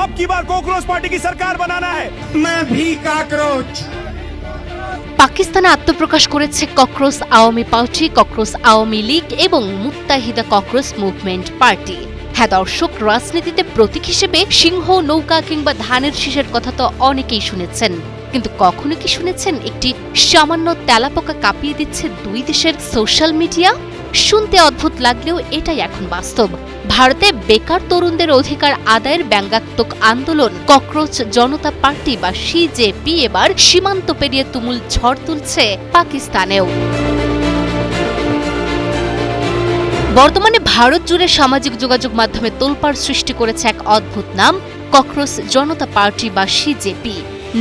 अब की बार cockroach party की सरकार बनाना है। मैं भी कॉकरोच। পাকিস্তানে আত্মপ্রকাশ করেছে cockroach Awami party, cockroach Awami League এবং মুত্তাহিদা ককরোচ মুভমেন্ট পার্টি। হ্যাঁ দর্শক, রাজনীতিতে প্রতীক হিসেবে সিংহ, নৌকা কিংবা ধানের শীষের কথা তো অনেকেই শুনেছেন, কিন্তু কখনো কি শুনেছেন একটি সামান্য তেলাপোকা কাঁপিয়ে দিচ্ছে দুই দেশের সোশ্যাল মিডিয়া? শুনতে অদ্ভুত লাগলেও এটাই এখন বাস্তব। ভারতে বেকার তরুণদের অধিকার আদায়ের ব্যঙ্গাত্মক আন্দোলন ককরোচ জনতা পার্টি বা সিজেপি এবার সীমান্ত পেরিয়ে তুমুল ঝড় তুলছে পাকিস্তানেও। বর্তমানে ভারত জুড়ে সামাজিক যোগাযোগ মাধ্যমে তোলপাড় সৃষ্টি করেছে এক অদ্ভুত নাম, ককরোচ জনতা পার্টি বা সিজেপি।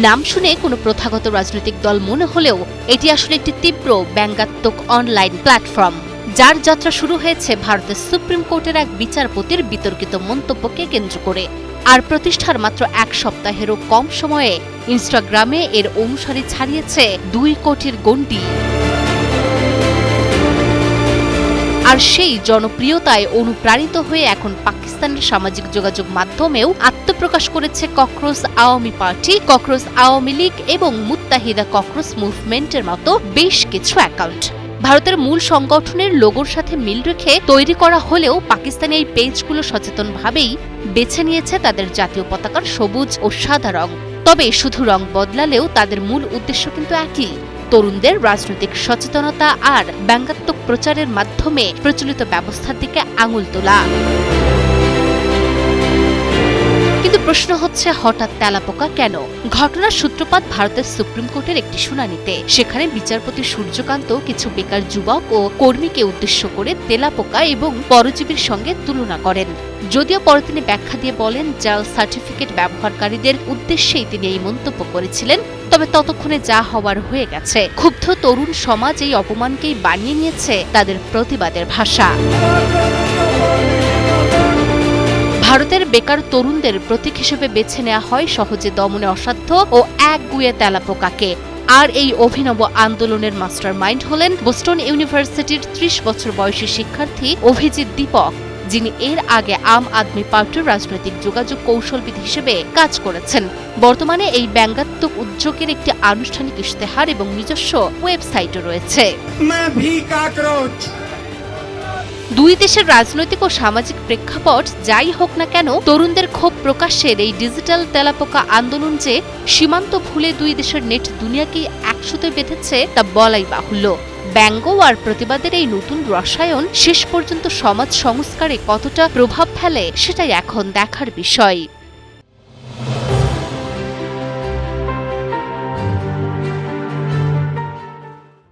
নাম শুনে কোনো প্রথাগত রাজনৈতিক দল মনে হলেও এটি আসলে একটি তীব্র ব্যঙ্গাত্মক অনলাইন প্ল্যাটফর্ম, যার যাত্রা শুরু হয়েছে ভারতের সুপ্রিম কোর্টের এক বিচারপতির বিতর্কিত মন্তব্যকে কেন্দ্র করে। আর প্রতিষ্ঠার মাত্র এক সপ্তাহেরও কম সময়ে ইনস্টাগ্রামে এর অনুসারী ছাড়িয়েছে 2 কোটির গণ্ডি। আর সেই জনপ্রিয়তায় অনুপ্রাণিত হয়ে এখন পাকিস্তানের সামাজিক যোগাযোগ মাধ্যমেও আত্মপ্রকাশ করেছে cockroach Awami party, cockroach Awami League এবং মুত্তাহিদা ককরোচ মুভমেন্টের মতো বেশ কিছু অ্যাকাউন্ট। ভারতের মূল সংগঠনের লোগোর সাথে মিল রেখে তৈরি করা হলেও পাকিস্তানি এই পেজগুলো সচেতনভাবেই বেছে নিয়েছে তাদের জাতীয় পতাকার সবুজ ও সাদা রং। তবে শুধু রং বদলালেও তাদের মূল উদ্দেশ্য কিন্তু একই, তরুণদের রাজনৈতিক সচেতনতা আর ব্যঙ্গাত্মক প্রচারের মাধ্যমে প্রচলিত ব্যবস্থার দিকে আঙুল তোলা। কিন্তু প্রশ্ন হচ্ছে, হঠাৎ তেলাপোকা কেন? ঘটনার সূত্রপাত ভারতের সুপ্রিম কোর্টের একটি শুনানিতে। সেখানে বিচারপতি সূর্যকান্ত কিছু বেকার যুবক ও কর্মীকে উদ্দেশ্য করে তেলাপোকা এবং পরজীবীর সঙ্গে তুলনা করেন। যদিও পরে তিনি ব্যাখ্যা দিয়ে বলেন, জাল সার্টিফিকেট ব্যবহারকারীদের উদ্দেশ্যেই তিনি এই মন্তব্য করেছিলেন। তবে ততক্ষণে যা হওয়ার হয়ে গেছে। ক্ষুব্ধ তরুণ সমাজ এই অপমানকেই বানিয়ে নিয়েছে তাদের প্রতিবাদের ভাষা। ভারতের বেকার তরুণদের প্রতীক হিসেবে বেছে নেওয়া হয় সহজে দমনে অসাধ্য ও একগুঁয়ে তেলাপোকাকে। আর এই অভিনব আন্দোলনের মাস্টার মাইন্ড হলেন বোস্টন ইউনিভার্সিটির 30 বছর বয়সী শিক্ষার্থী অভিজিৎ দীপক, যিনি এর আগে আম আদমি পার্টির রাজনৈতিক যোগাযোগ কৌশলবিদ হিসেবে কাজ করেছেন। বর্তমানে এই ব্যঙ্গাত্মক উদ্যোগের একটি আনুষ্ঠানিক ইশতেহার এবং নিজস্ব ওয়েবসাইটও রয়েছে। দুই দেশের রাজনৈতিক ও সামাজিক প্রেক্ষাপট যাই হোক না কেন, তরুণদের ক্ষোভ প্রকাশের এই ডিজিটাল তেলাপোকা আন্দোলন যে সীমান্ত ভুলে দুই দেশের নেট দুনিয়াকেই একসাথে বেঁধেছে তা বলাই বাহুল্য। ব্যঙ্গ আর প্রতিবাদের এই নতুন রসায়ন শেষ পর্যন্ত সমাজ সংস্কারে কতটা প্রভাব ফেলে সেটাই এখন দেখার বিষয়।